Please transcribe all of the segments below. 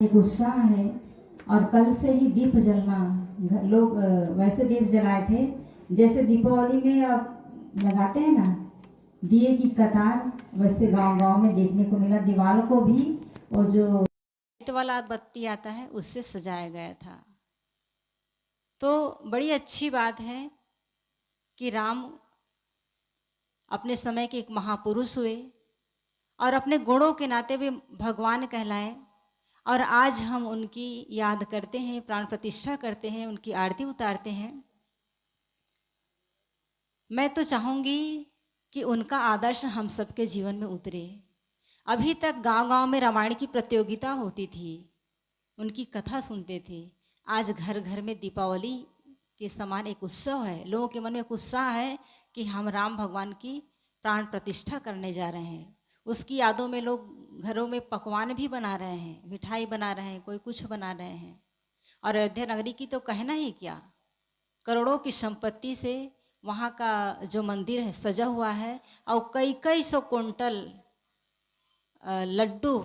एक उत्साह है। और कल से ही दीप जलना, लोग वैसे दीप जलाए थे जैसे दीपावली में अब लगाते हैं ना दिए की कतार, वैसे गांव गांव में देखने को मिला। दीवारों को भी और जो लाइट वाला बत्ती आता है उससे सजाया गया था। तो बड़ी अच्छी बात है कि राम अपने समय के एक महापुरुष हुए और अपने गुणों के नाते वे भगवान कहलाए। और आज हम उनकी याद करते हैं, प्राण प्रतिष्ठा करते हैं, उनकी आरती उतारते हैं। मैं तो चाहूँगी कि उनका आदर्श हम सबके जीवन में उतरे। अभी तक गांव-गांव में रामायण की प्रतियोगिता होती थी, उनकी कथा सुनते थे। आज घर घर में दीपावली के समान एक उत्सव है। लोगों के मन में एक उत्साह है कि हम राम भगवान की प्राण प्रतिष्ठा करने जा रहे हैं। उसकी यादों में लोग घरों में पकवान भी बना रहे हैं, मिठाई बना रहे हैं, कोई कुछ बना रहे हैं। और अयोध्या नगरी की तो कहना ही क्या, करोड़ों की संपत्ति से वहाँ का जो मंदिर है सजा हुआ है और कई कई सौ कुंटल लड्डू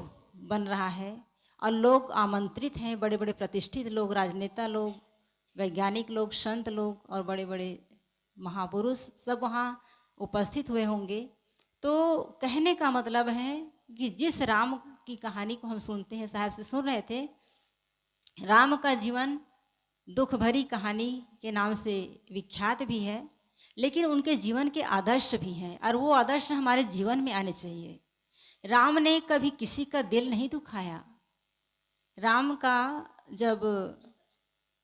बन रहा है। और लोग आमंत्रित हैं, बड़े बड़े प्रतिष्ठित लोग, राजनेता लोग, वैज्ञानिक लोग, संत लोग और बड़े बड़े महापुरुष सब वहाँ उपस्थित हुए होंगे। तो कहने का मतलब है कि जिस राम की कहानी को हम सुनते हैं, साहब से सुन रहे थे, राम का जीवन दुख भरी कहानी के नाम से विख्यात भी है, लेकिन उनके जीवन के आदर्श भी हैं और वो आदर्श हमारे जीवन में आने चाहिए। राम ने कभी किसी का दिल नहीं दुखाया। राम का जब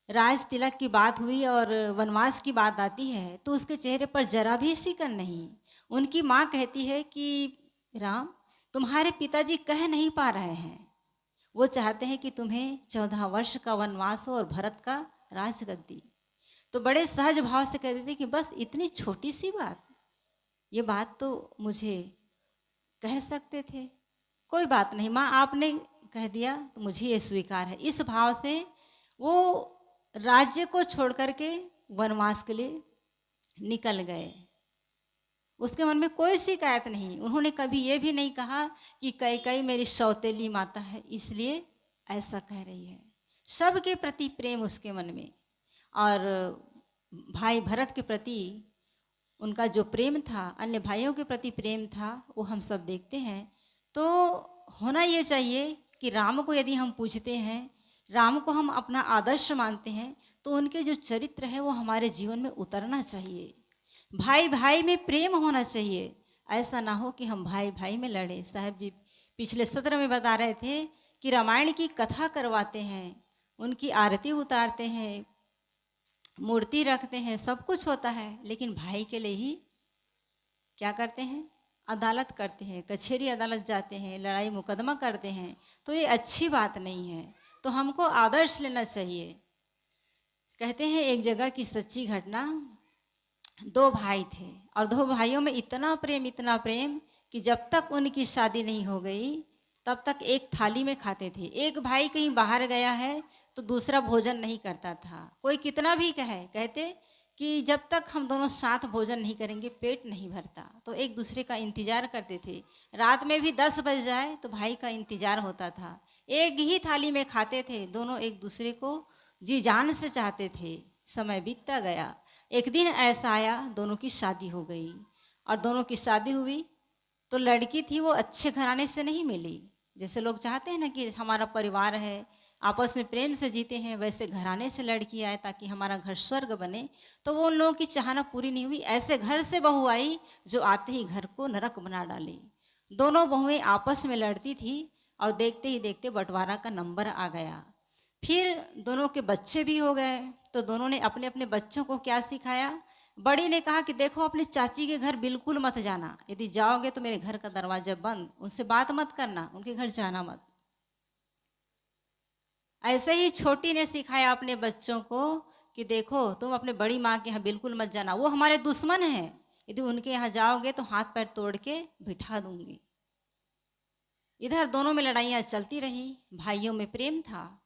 राज तिलक की बात हुई और वनवास की बात आती है तो उसके चेहरे पर जरा भी सिकन नहीं। उनकी माँ कहती है कि राम, तुम्हारे पिताजी कह नहीं पा रहे हैं, वो चाहते हैं कि तुम्हें 14 वर्ष का वनवास हो और भरत का राजगद्दी। तो बड़े सहज भाव से कहते थे कि बस इतनी छोटी सी बात, ये बात तो मुझे कह सकते थे, कोई बात नहीं माँ, आपने कह दिया तो मुझे ये स्वीकार है। इस भाव से वो राज्य को छोड़ करके वनवास के लिए निकल गए। उसके मन में कोई शिकायत नहीं। उन्होंने कभी ये भी नहीं कहा कि कई मेरी सौतेली माता है इसलिए ऐसा कह रही है। सबके प्रति प्रेम उसके मन में। और भाई भरत के प्रति उनका जो प्रेम था, अन्य भाइयों के प्रति प्रेम था, वो हम सब देखते हैं। तो होना ये चाहिए कि राम को यदि हम पूछते हैं, राम को हम अपना आदर्श मानते हैं, तो उनके जो चरित्र है वो हमारे जीवन में उतरना चाहिए। भाई भाई में प्रेम होना चाहिए। ऐसा ना हो कि हम भाई भाई में लड़े। साहब जी पिछले सत्र में बता रहे थे कि रामायण की कथा करवाते हैं, उनकी आरती उतारते हैं, मूर्ति रखते हैं, सब कुछ होता है, लेकिन भाई के लिए ही क्या करते हैं? अदालत करते हैं, कचहरी अदालत जाते हैं, लड़ाई मुकदमा करते हैं। तो ये अच्छी बात नहीं है। तो हमको आदर्श लेना चाहिए। कहते हैं एक जगह की सच्ची घटना, 2 भाई थे और 2 भाइयों में इतना प्रेम कि जब तक उनकी शादी नहीं हो गई तब तक एक थाली में खाते थे। एक भाई कहीं बाहर गया है तो दूसरा भोजन नहीं करता था। कोई कितना भी कहते कि जब तक हम दोनों साथ भोजन नहीं करेंगे पेट नहीं भरता। तो एक दूसरे का इंतजार करते थे। रात में भी 10 बज जाए तो भाई का इंतजार होता था। एक ही थाली में खाते थे, दोनों एक दूसरे को जी जान से चाहते थे। समय बीतता गया। एक दिन ऐसा आया, दोनों की शादी हो गई। और दोनों की शादी हुई तो लड़की थी वो अच्छे घराने से नहीं मिली। जैसे लोग चाहते हैं ना कि हमारा परिवार है, आपस में प्रेम से जीते हैं, वैसे घराने से लड़की आए ताकि हमारा घर स्वर्ग बने। तो वो उन लोगों की चाहना पूरी नहीं हुई। ऐसे घर से बहू आई जो आते ही घर को नरक बना डाली। दोनों बहुएं आपस में लड़ती थी और देखते ही देखते बंटवारा का नंबर आ गया। फिर दोनों के बच्चे भी हो गए। तो दोनों ने अपने अपने बच्चों को क्या सिखाया? बड़ी ने कहा कि देखो अपनी चाची के घर बिल्कुल मत जाना, यदि जाओगे तो मेरे घर का दरवाजा बंद, उनसे बात मत करना, उनके घर जाना मत। ऐसे ही छोटी ने सिखाया अपने बच्चों को कि देखो तुम अपने बड़ी माँ के यहाँ बिल्कुल मत जाना, वो हमारे दुश्मन हैं, यदि उनके यहाँ जाओगे तो हाथ पैर तोड़ के बिठा दूंगी। इधर दोनों में लड़ाइयाँ चलती रही। भाइयों में प्रेम था,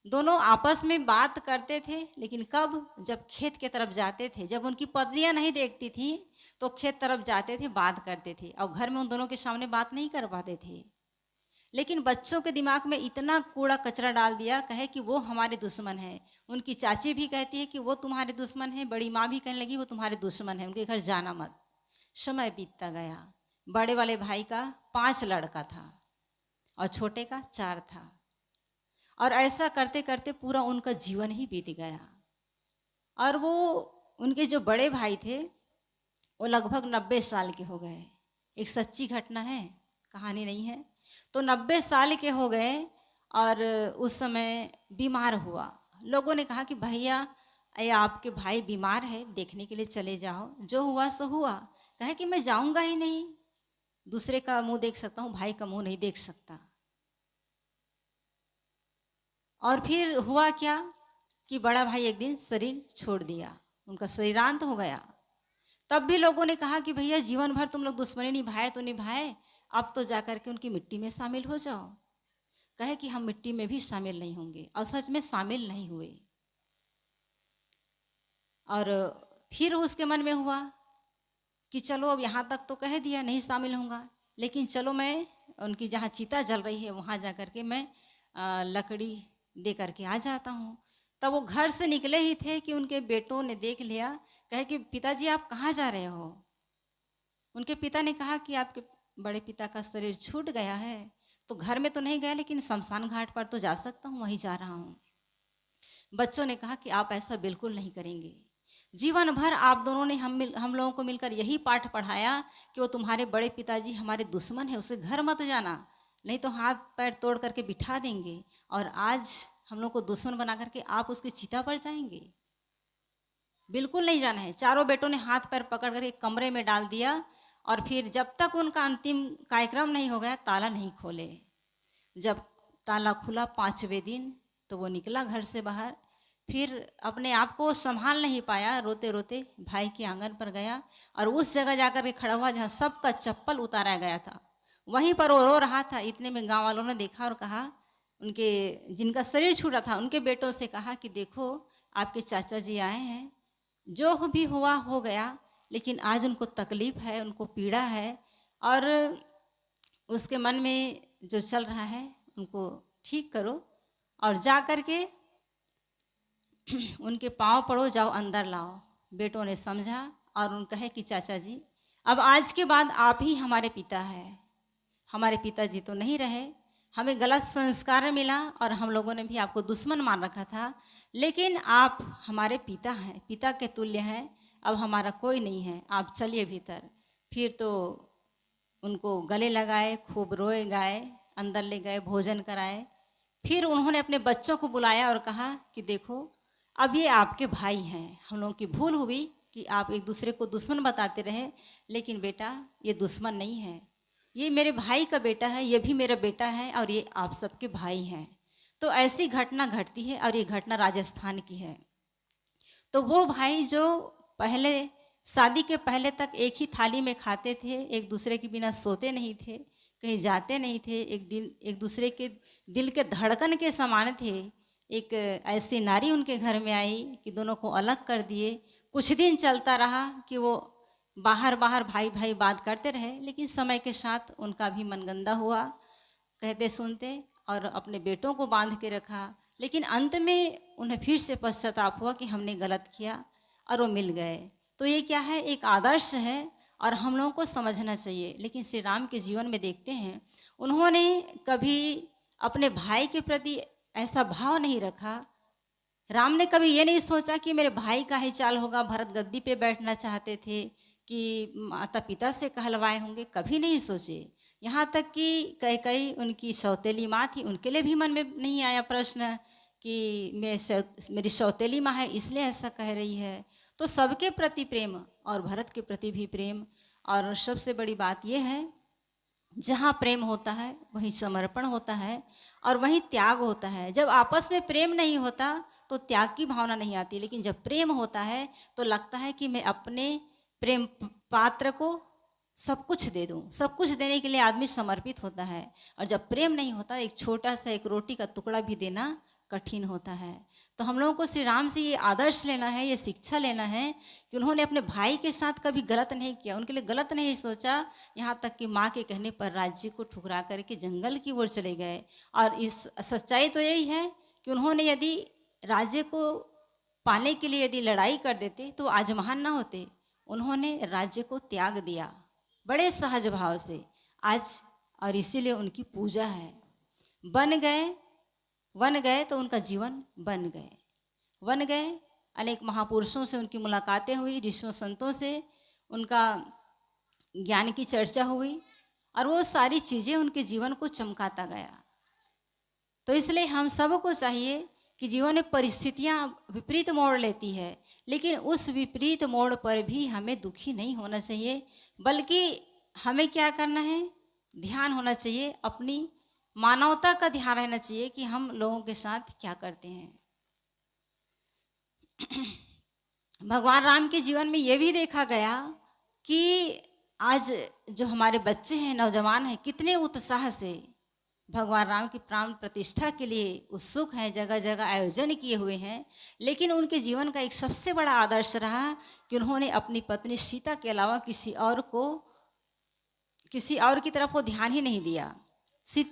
दोनों आपस में बात करते थे, लेकिन कब? जब खेत के तरफ जाते थे, जब उनकी पत्नियां नहीं देखती थी तो खेत तरफ जाते थे, बात करते थे। और घर में उन दोनों के सामने बात नहीं कर पाते थे। लेकिन बच्चों के दिमाग में इतना कूड़ा कचरा डाल दिया, कहे कि वो हमारे दुश्मन है। उनकी चाची भी कहती है कि वो तुम्हारे दुश्मन है, बड़ी माँ भी कहने लगी वो तुम्हारे दुश्मन है, उनके घर जाना मत। समय बीतता गया। बड़े वाले भाई का 5 लड़का था और छोटे का 4 था, और ऐसा करते करते पूरा उनका जीवन ही बीत गया। और वो उनके जो बड़े भाई थे वो लगभग 90 साल के हो गए। एक सच्ची घटना है, कहानी नहीं है। तो 90 साल के हो गए और उस समय बीमार हुआ। लोगों ने कहा कि भैया ये आपके भाई बीमार है, देखने के लिए चले जाओ। जो हुआ सो हुआ। कहे कि मैं जाऊंगा ही नहीं, दूसरे का मुंह देख सकता हूँ, भाई का मुंह नहीं देख सकता। और फिर हुआ क्या कि बड़ा भाई एक दिन शरीर छोड़ दिया, उनका शरीरांत हो गया। तब भी लोगों ने कहा कि भैया जीवन भर तुम लोग दुश्मनी निभाए तो निभाए, अब तो जाकर के उनकी मिट्टी में शामिल हो जाओ। कहे कि हम मिट्टी में भी शामिल नहीं होंगे, और सच में शामिल नहीं हुए। और फिर उसके मन में हुआ कि चलो अब यहाँ तक तो कह दिया नहीं शामिल होऊंगा, लेकिन चलो मैं उनकी जहाँ चिता जल रही है वहाँ जा कर के मैं लकड़ी दे करके आ जाता हूँ। तब वो घर से निकले ही थे कि उनके बेटों ने देख लिया। कहे कि पिताजी आप कहाँ जा रहे हो? उनके पिता ने कहा कि आपके बड़े पिता का शरीर छूट गया है, तो घर में तो नहीं गया लेकिन शमशान घाट पर तो जा सकता हूँ, वहीं जा रहा हूँ। बच्चों ने कहा कि आप ऐसा बिल्कुल नहीं करेंगे। जीवन भर आप दोनों ने हम लोगों को मिलकर यही पाठ पढ़ाया कि वो तुम्हारे बड़े पिताजी हमारे दुश्मन है, उसे घर मत जाना, नहीं तो हाथ पैर तोड़ करके बिठा देंगे। और आज हम लोग को दुश्मन बना करके आप उसकी चिता पर जाएंगे, बिल्कुल नहीं जाना है। चारों बेटों ने हाथ पैर पकड़ कर एक कमरे में डाल दिया, और फिर जब तक उनका अंतिम कार्यक्रम नहीं हो गया ताला नहीं खोले। जब ताला खुला 5वें दिन तो वो निकला घर से बाहर। फिर अपने आप को संभाल नहीं पाया, रोते रोते भाई के आंगन पर गया और उस जगह जाकर के खड़ा हुआ जहाँ सबका चप्पल उतारा गया था, वहीं पर वो रो रहा था। इतने में गांव वालों ने देखा और कहा, उनके जिनका शरीर छूटा था उनके बेटों से कहा कि देखो आपके चाचा जी आए हैं, जो भी हुआ हो गया, लेकिन आज उनको तकलीफ है, उनको पीड़ा है, और उसके मन में जो चल रहा है उनको ठीक करो और जा कर के उनके पाँव पड़ो, जाओ अंदर लाओ। बेटों ने समझा और उन कहे कि चाचा जी अब आज के बाद आप ही हमारे पिता हैं। हमारे पिताजी तो नहीं रहे, हमें गलत संस्कार मिला और हम लोगों ने भी आपको दुश्मन मान रखा था, लेकिन आप हमारे पिता हैं, पिता के तुल्य हैं। अब हमारा कोई नहीं है, आप चलिए भीतर। फिर तो उनको गले लगाए, खूब रोए गाए, अंदर ले गए, भोजन कराए। फिर उन्होंने अपने बच्चों को बुलाया और कहा कि देखो अब ये आपके भाई हैं, हम लोगों की भूल हुई कि आप एक दूसरे को दुश्मन बताते रहे, लेकिन बेटा ये दुश्मन नहीं है, ये मेरे भाई का बेटा है, ये भी मेरा बेटा है, और ये आप सबके भाई हैं। तो ऐसी घटना घटती है और ये घटना राजस्थान की है। तो वो भाई जो पहले शादी के पहले तक एक ही थाली में खाते थे, एक दूसरे के बिना सोते नहीं थे, कहीं जाते नहीं थे, एक दूसरे के दिल के धड़कन के समान थे, एक ऐसी नारी उनके घर में आई कि दोनों को अलग कर दिए। कुछ दिन चलता रहा कि वो बाहर बाहर भाई भाई बात करते रहे, लेकिन समय के साथ उनका भी मन गंदा हुआ, कहते सुनते, और अपने बेटों को बांध के रखा। लेकिन अंत में उन्हें फिर से पश्चाताप हुआ कि हमने गलत किया, और वो मिल गए। तो ये क्या है, एक आदर्श है और हम लोगों को समझना चाहिए। लेकिन श्री राम के जीवन में देखते हैं, उन्होंने कभी अपने भाई के प्रति ऐसा भाव नहीं रखा। राम ने कभी ये नहीं सोचा कि मेरे भाई का ही चाल होगा, भरत गद्दी पे बैठना चाहते थे कि माता पिता से कहलवाए होंगे, कभी नहीं सोचे। यहाँ तक कि कई उनकी सौतेली माँ थी, उनके लिए भी मन में नहीं आया प्रश्न कि मेरी सौतेली माँ है इसलिए ऐसा कह रही है। तो सबके प्रति प्रेम और भरत के प्रति भी प्रेम। और सबसे बड़ी बात यह है, जहाँ प्रेम होता है वहीं समर्पण होता है और वहीं त्याग होता है। जब आपस में प्रेम नहीं होता तो त्याग की भावना नहीं आती, लेकिन जब प्रेम होता है तो लगता है कि मैं अपने प्रेम पात्र को सब कुछ दे दूं। सब कुछ देने के लिए आदमी समर्पित होता है, और जब प्रेम नहीं होता एक छोटा सा एक रोटी का टुकड़ा भी देना कठिन होता है। तो हम लोगों को श्री राम से ये आदर्श लेना है, ये शिक्षा लेना है कि उन्होंने अपने भाई के साथ कभी गलत नहीं किया, उनके लिए गलत नहीं सोचा। यहाँ तक कि माँ के कहने पर राज्य को ठुकरा करके जंगल की ओर चले गए। और इस सच्चाई तो यही है कि उन्होंने यदि राज्य को पाने के लिए यदि लड़ाई कर देते तो आज महान ना होते। उन्होंने राज्य को त्याग दिया बड़े सहज भाव से आज, और इसीलिए उनकी पूजा है। वन गए तो उनका जीवन बन गए। अनेक महापुरुषों से उनकी मुलाकातें हुई, ऋषियों संतों से उनका ज्ञान की चर्चा हुई, और वो सारी चीज़ें उनके जीवन को चमकाता गया। तो इसलिए हम सबको चाहिए कि जीवन में परिस्थितियाँ विपरीत मोड़ लेती है, लेकिन उस विपरीत मोड़ पर भी हमें दुखी नहीं होना चाहिए, बल्कि हमें क्या करना है, ध्यान होना चाहिए, अपनी मानवता का ध्यान रहना चाहिए कि हम लोगों के साथ क्या करते हैं। भगवान राम के जीवन में ये भी देखा गया कि आज जो हमारे बच्चे हैं, नौजवान हैं, कितने उत्साह से भगवान राम की प्राण प्रतिष्ठा के लिए उत्सुक हैं, जगह जगह आयोजन किए हुए हैं। लेकिन उनके जीवन का एक सबसे बड़ा आदर्श रहा कि उन्होंने अपनी पत्नी सीता के अलावा किसी और की तरफ वो ध्यान ही नहीं दिया।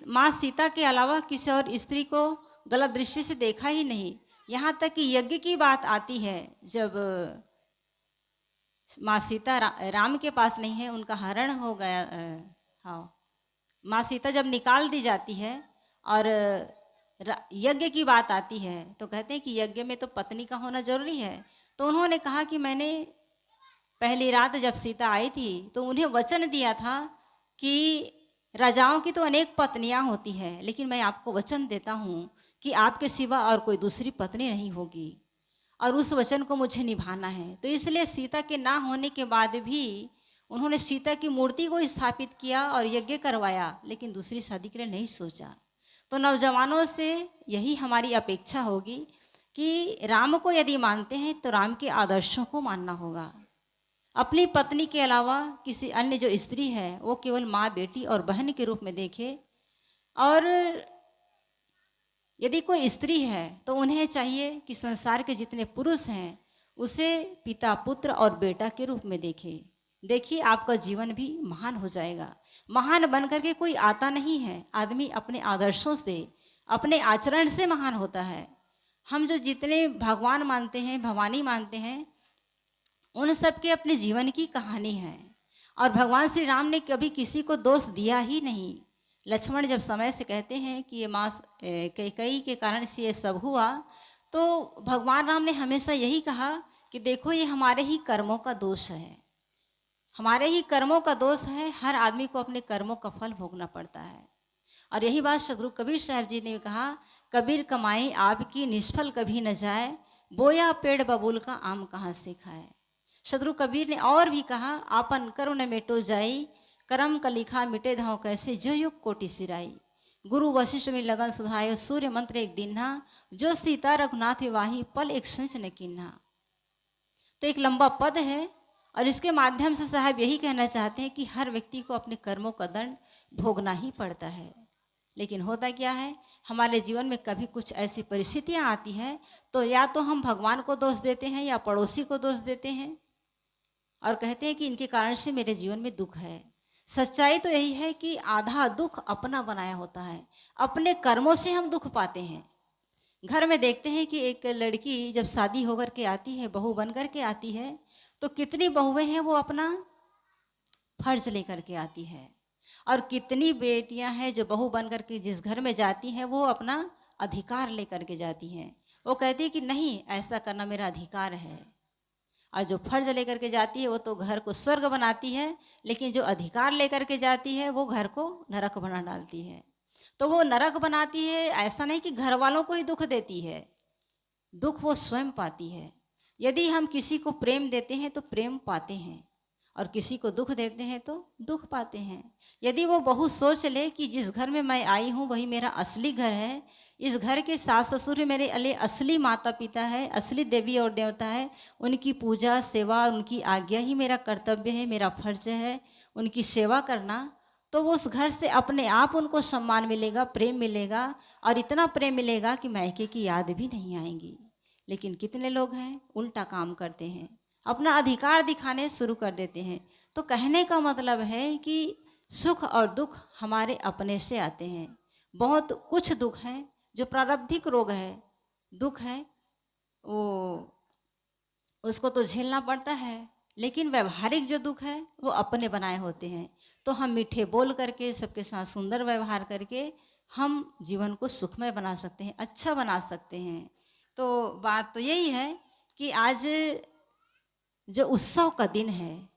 माँ सीता के अलावा किसी और स्त्री को गलत दृष्टि से देखा ही नहीं। यहाँ तक कि यज्ञ की बात आती है, जब माँ सीता राम के पास नहीं है, उनका हरण हो गया। हाँ, माँ सीता जब निकाल दी जाती है और यज्ञ की बात आती है तो कहते हैं कि यज्ञ में तो पत्नी का होना जरूरी है। तो उन्होंने कहा कि मैंने पहली रात जब सीता आई थी तो उन्हें वचन दिया था कि राजाओं की तो अनेक पत्नियां होती हैं, लेकिन मैं आपको वचन देता हूँ कि आपके सिवा और कोई दूसरी पत्नी नहीं होगी, और उस वचन को मुझे निभाना है। तो इसलिए सीता के ना होने के बाद भी उन्होंने सीता की मूर्ति को स्थापित किया और यज्ञ करवाया, लेकिन दूसरी शादी के लिए नहीं सोचा। तो नौजवानों से यही हमारी अपेक्षा होगी कि राम को यदि मानते हैं तो राम के आदर्शों को मानना होगा। अपनी पत्नी के अलावा किसी अन्य जो स्त्री है वो केवल माँ, बेटी और बहन के रूप में देखे, और यदि कोई स्त्री है तो उन्हें चाहिए कि संसार के जितने पुरुष हैं उसे पिता, पुत्र और बेटा के रूप में देखे। देखिए, आपका जीवन भी महान हो जाएगा। महान बन करके कोई आता नहीं है, आदमी अपने आदर्शों से, अपने आचरण से महान होता है। हम जो जितने भगवान मानते हैं, भवानी मानते हैं, उन सब के अपने जीवन की कहानी है, और भगवान श्री राम ने कभी किसी को दोष दिया ही नहीं। लक्ष्मण जब समय से कहते हैं कि ये माँ कैकेयी के कारण से ये सब हुआ, तो भगवान राम ने हमेशा यही कहा कि देखो, ये हमारे ही कर्मों का दोष है, हमारे ही कर्मों का दोष है। हर आदमी को अपने कर्मों का फल भोगना पड़ता है। और यही बात सदगुरु कबीर साहब जी ने कहा, कबीर कमाई आपकी निष्फल कभी न जाए, बोया पेड़ बबूल का आम कहाँ से खाए। सदगुरु कबीर ने और भी कहा, आपन कर्म न मिटो जाई, कर्म का लिखा मिटे धाव कैसे, जो युग कोटि सिराई। गुरु वशिष्ठ में लगन सुधायो, सूर्य मंत्र एक दिन्हा, जो सीता रघुनाथ विवाही, पल एक संच न किन्हा। तो एक लंबा पद है, और इसके माध्यम से साहब यही कहना चाहते हैं कि हर व्यक्ति को अपने कर्मों का दंड भोगना ही पड़ता है। लेकिन होता क्या है, हमारे जीवन में कभी कुछ ऐसी परिस्थितियाँ आती हैं तो या तो हम भगवान को दोष देते हैं या पड़ोसी को दोष देते हैं, और कहते हैं कि इनके कारण से मेरे जीवन में दुख है। सच्चाई तो यही है कि आधा दुख अपना बनाया होता है, अपने कर्मों से हम दुख पाते हैं। घर में देखते हैं कि एक लड़की जब शादी होकर के आती है, बहू बन कर के आती है, तो कितनी बहुएं हैं वो अपना फर्ज लेकर के आती है, और कितनी बेटियां हैं जो बहू बन कर के जिस घर में जाती हैं वो अपना अधिकार लेकर के जाती हैं। वो कहती है कि नहीं, ऐसा करना मेरा अधिकार है। और जो फर्ज लेकर के जाती है वो तो घर को स्वर्ग बनाती है, लेकिन जो अधिकार लेकर के जाती है वो घर को नरक बना डालती है। तो वो नरक बनाती है, ऐसा नहीं कि घर वालों को ही दुख देती है, दुख वो स्वयं पाती है। यदि हम किसी को प्रेम देते हैं तो प्रेम पाते हैं, और किसी को दुख देते हैं तो दुख पाते हैं। यदि वो बहू सोच ले कि जिस घर में मैं आई हूँ वही मेरा असली घर है, इस घर के सास ससुर मेरे लिए असली माता पिता है, असली देवी और देवता है, उनकी पूजा सेवा, उनकी आज्ञा ही मेरा कर्तव्य है, मेरा फर्ज है उनकी सेवा करना, तो वो उस घर से अपने आप उनको सम्मान मिलेगा, प्रेम मिलेगा, और इतना प्रेम मिलेगा कि मायके की याद भी नहीं आएंगी। लेकिन कितने लोग हैं उल्टा काम करते हैं, अपना अधिकार दिखाने शुरू कर देते हैं। तो कहने का मतलब है कि सुख और दुख हमारे अपने से आते हैं। बहुत कुछ दुख हैं जो प्रारब्धिक रोग है, दुख है वो उसको तो झेलना पड़ता है, लेकिन व्यवहारिक जो दुख है वो अपने बनाए होते हैं। तो हम मीठे बोल करके सबके साथ सुंदर व्यवहार करके हम जीवन को सुखमय बना सकते हैं, अच्छा बना सकते हैं। तो बात तो यही है कि आज जो उत्सव का दिन है,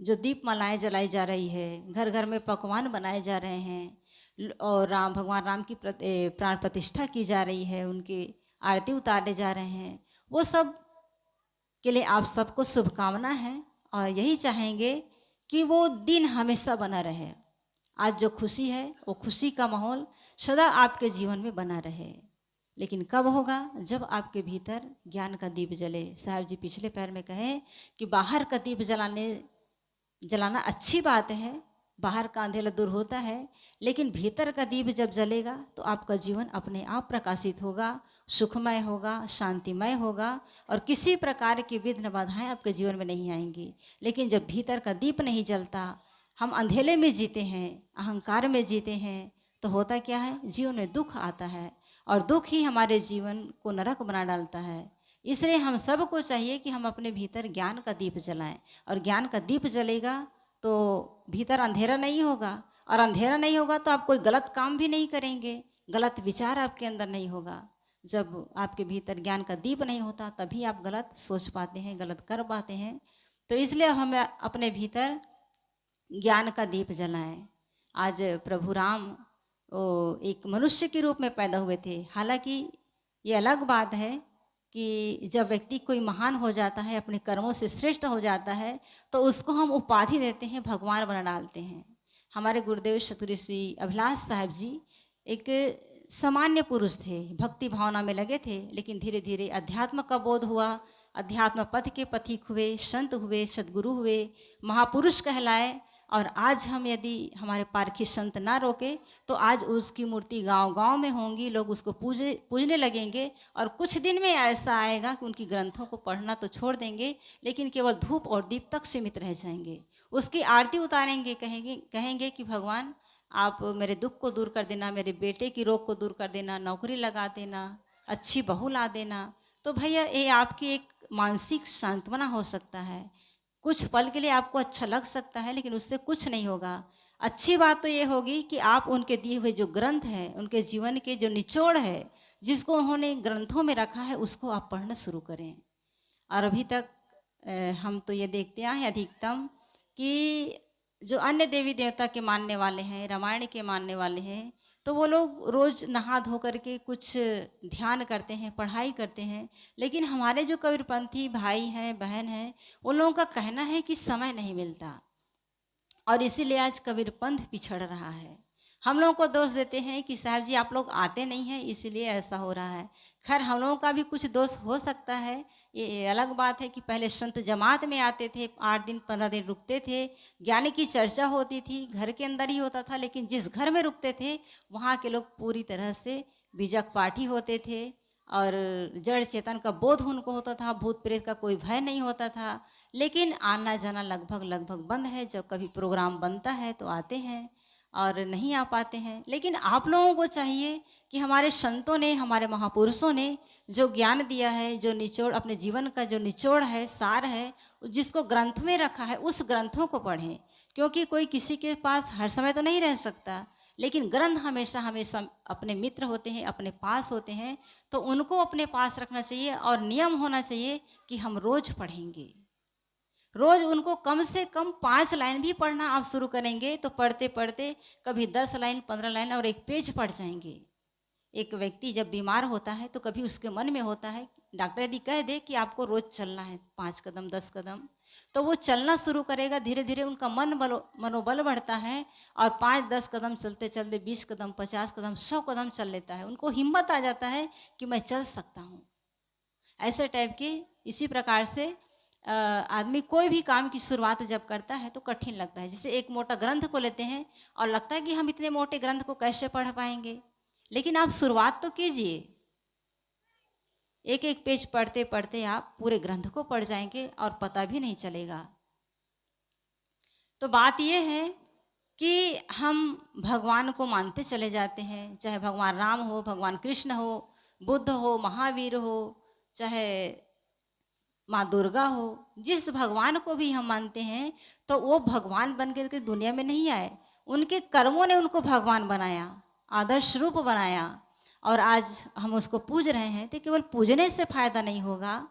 जो दीपमालाएं जलाई जा रही है, घर घर में पकवान बनाए जा रहे हैं और भगवान राम की प्राण प्रतिष्ठा की जा रही है, उनकी आरती उतारे जा रहे हैं, वो सब के लिए आप सबको शुभकामना है और यही चाहेंगे कि वो दिन हमेशा बना रहे। आज जो खुशी है वो खुशी का माहौल सदा आपके जीवन में बना रहे। लेकिन कब होगा? जब आपके भीतर ज्ञान का दीप जले। साहब जी पिछले पैर में कहे कि बाहर का दीप जलाना अच्छी बात है, बाहर का अंधेरा दूर होता है, लेकिन भीतर का दीप जब जलेगा तो आपका जीवन अपने आप प्रकाशित होगा, सुखमय होगा, शांतिमय होगा और किसी प्रकार की विघ्न बाधाएं आपके जीवन में नहीं आएंगी। लेकिन जब भीतर का दीप नहीं जलता, हम अंधेले में जीते हैं, अहंकार में जीते हैं, तो होता क्या है? जीवन में दुख आता है और दुख ही हमारे जीवन को नरक बना डालता है। इसलिए हम सबको चाहिए कि हम अपने भीतर ज्ञान का दीप जलाएं और ज्ञान का दीप जलेगा तो भीतर अंधेरा नहीं होगा और अंधेरा नहीं होगा तो आप कोई गलत काम भी नहीं करेंगे, गलत विचार आपके अंदर नहीं होगा। जब आपके भीतर ज्ञान का दीप नहीं होता तभी आप गलत सोच पाते हैं, गलत कर पाते हैं। तो इसलिए हम अपने भीतर ज्ञान का दीप जलाएं। आज प्रभु राम एक मनुष्य के रूप में पैदा हुए थे। हालांकि ये अलग बात है कि जब व्यक्ति कोई महान हो जाता है, अपने कर्मों से श्रेष्ठ हो जाता है, तो उसको हम उपाधि देते हैं, भगवान बना डालते हैं। हमारे गुरुदेव सतगुरु श्री अभिलाष साहब जी एक सामान्य पुरुष थे, भक्ति भावना में लगे थे, लेकिन धीरे धीरे अध्यात्म का बोध हुआ, अध्यात्म पथ के पथिक हुए, संत हुए, सदगुरु हुए, महापुरुष कहलाए। और आज हम यदि हमारे पारखी संत ना रोके तो आज उसकी मूर्ति गांव गांव में होंगी, लोग उसको पूजने लगेंगे और कुछ दिन में ऐसा आएगा कि उनकी ग्रंथों को पढ़ना तो छोड़ देंगे, लेकिन केवल धूप और दीप तक सीमित रह जाएंगे। उसकी आरती उतारेंगे, कहेंगे कि भगवान आप मेरे दुख को दूर कर देना, मेरे बेटे की रोग को दूर कर देना, नौकरी लगा देना, अच्छी बहू ला देना। तो भैया ये आपकी एक मानसिक सांत्वना हो सकता है, कुछ पल के लिए आपको अच्छा लग सकता है, लेकिन उससे कुछ नहीं होगा। अच्छी बात तो ये होगी कि आप उनके दिए हुए जो ग्रंथ हैं, उनके जीवन के जो निचोड़ है, जिसको उन्होंने ग्रंथों में रखा है, उसको आप पढ़ना शुरू करें। और अभी तक हम तो ये देखते आए अधिकतम कि जो अन्य देवी देवता के मानने वाले हैं, रामायण के मानने वाले हैं, तो वो लोग रोज़ नहा धो करके कुछ ध्यान करते हैं, पढ़ाई करते हैं। लेकिन हमारे जो कबीरपंथी भाई हैं, बहन हैं, उन लोगों का कहना है कि समय नहीं मिलता और इसीलिए आज कबीरपंथ पिछड़ रहा है। हम लोगों को दोष देते हैं कि साहब जी आप लोग आते नहीं हैं इसीलिए ऐसा हो रहा है। खैर हम लोगों का भी कुछ दोष हो सकता है, ये अलग बात है कि पहले संत जमात में आते थे, 8 दिन 15 दिन रुकते थे, ज्ञान की चर्चा होती थी, घर के अंदर ही होता था, लेकिन जिस घर में रुकते थे वहाँ के लोग पूरी तरह से बीजक पाठी होते थे और जड़ चेतन का बोध उनको होता था, भूत प्रेत का कोई भय नहीं होता था। लेकिन आना जाना लगभग बंद है। जब कभी प्रोग्राम बनता है तो आते हैं और नहीं आ पाते हैं। लेकिन आप लोगों को चाहिए कि हमारे संतों ने, हमारे महापुरुषों ने जो ज्ञान दिया है, जो निचोड़ अपने जीवन का जो निचोड़ है, सार है, जिसको ग्रंथ में रखा है, उस ग्रंथों को पढ़ें। क्योंकि कोई किसी के पास हर समय तो नहीं रह सकता, लेकिन ग्रंथ हमेशा हमेशा अपने मित्र होते हैं, अपने पास होते हैं, तो उनको अपने पास रखना चाहिए और नियम होना चाहिए कि हम रोज पढ़ेंगे। रोज उनको कम से कम 5 लाइन भी पढ़ना आप शुरू करेंगे तो पढ़ते पढ़ते कभी 10 लाइन, 15 लाइन और 1 पेज पढ़ जाएंगे। एक व्यक्ति जब बीमार होता है तो कभी उसके मन में होता है, डॉक्टर यदि कह दे कि आपको रोज चलना है 5 कदम 10 कदम, तो वो चलना शुरू करेगा। धीरे धीरे उनका मनोबल बढ़ता है और 5-10 कदम चलते चलते 20 कदम, 50 कदम, 100 कदम चल लेता है। उनको हिम्मत आ जाता है कि मैं चल सकता हूँ। ऐसे टाइप के इसी प्रकार से आदमी कोई भी काम की शुरुआत जब करता है तो कठिन लगता है। जैसे एक मोटा ग्रंथ को लेते हैं और लगता है कि हम इतने मोटे ग्रंथ को कैसे पढ़ पाएंगे, लेकिन आप शुरुआत तो कीजिए। एक एक पेज पढ़ते पढ़ते आप पूरे ग्रंथ को पढ़ जाएंगे और पता भी नहीं चलेगा। तो बात यह है कि हम भगवान को मानते चले जाते हैं, चाहे भगवान राम हो, भगवान कृष्ण हो, बुद्ध हो, महावीर हो, चाहे माँ दुर्गा हो, जिस भगवान को भी हम मानते हैं तो वो भगवान बन करके दुनिया में नहीं आए, उनके कर्मों ने उनको भगवान बनाया, आदर्श रूप बनाया। और आज हम उसको पूज रहे हैं तो केवल पूजने से फायदा नहीं होगा।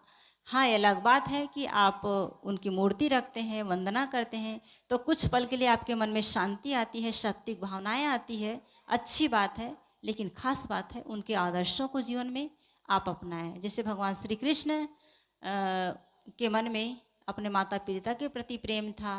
हाँ, ये अलग बात है कि आप उनकी मूर्ति रखते हैं, वंदना करते हैं, तो कुछ पल के लिए आपके मन में शांति आती है, सात्विक भावनाएं आती है, अच्छी बात है। लेकिन खास बात है उनके आदर्शों को जीवन में आप अपनाएं। जैसे भगवान श्री कृष्ण के मन में अपने माता पिता के प्रति प्रेम था।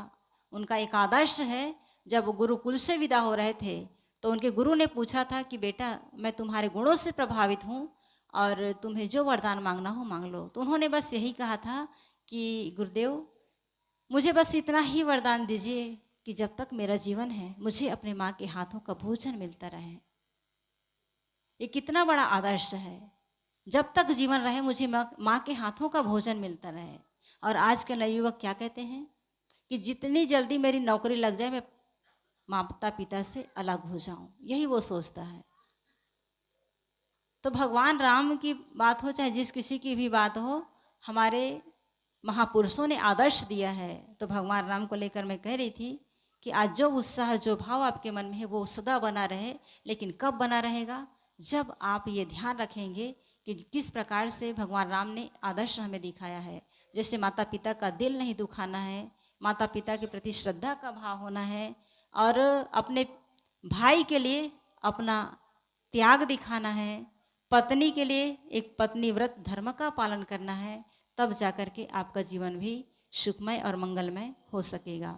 उनका एक आदर्श है, जब वो गुरुकुल से विदा हो रहे थे तो उनके गुरु ने पूछा था कि बेटा, मैं तुम्हारे गुणों से प्रभावित हूँ और तुम्हें जो वरदान मांगना हो मांग लो। तो उन्होंने बस यही कहा था कि गुरुदेव, मुझे बस इतना ही वरदान दीजिए कि जब तक मेरा जीवन है मुझे अपने माँ के हाथों का भोजन मिलता रहे। ये कितना बड़ा आदर्श है, जब तक जीवन रहे मुझे माँ के हाथों का भोजन मिलता रहे। और आज के नवयुवक क्या कहते हैं कि जितनी जल्दी मेरी नौकरी लग जाए मैं माता पिता से अलग हो जाऊं, यही वो सोचता है। तो भगवान राम की बात हो चाहे जिस किसी की भी बात हो, हमारे महापुरुषों ने आदर्श दिया है। तो भगवान राम को लेकर मैं कह रही थी कि आज जो उत्साह, जो भाव आपके मन में है वो सदा बना रहे। लेकिन कब बना रहेगा? जब आप ये ध्यान रखेंगे कि किस प्रकार से भगवान राम ने आदर्श हमें दिखाया है। जैसे माता पिता का दिल नहीं दुखाना है, माता पिता के प्रति श्रद्धा का भाव होना है, और अपने भाई के लिए अपना त्याग दिखाना है, पत्नी के लिए एक पत्नी व्रत धर्म का पालन करना है। तब जाकर के आपका जीवन भी सुखमय और मंगलमय हो सकेगा।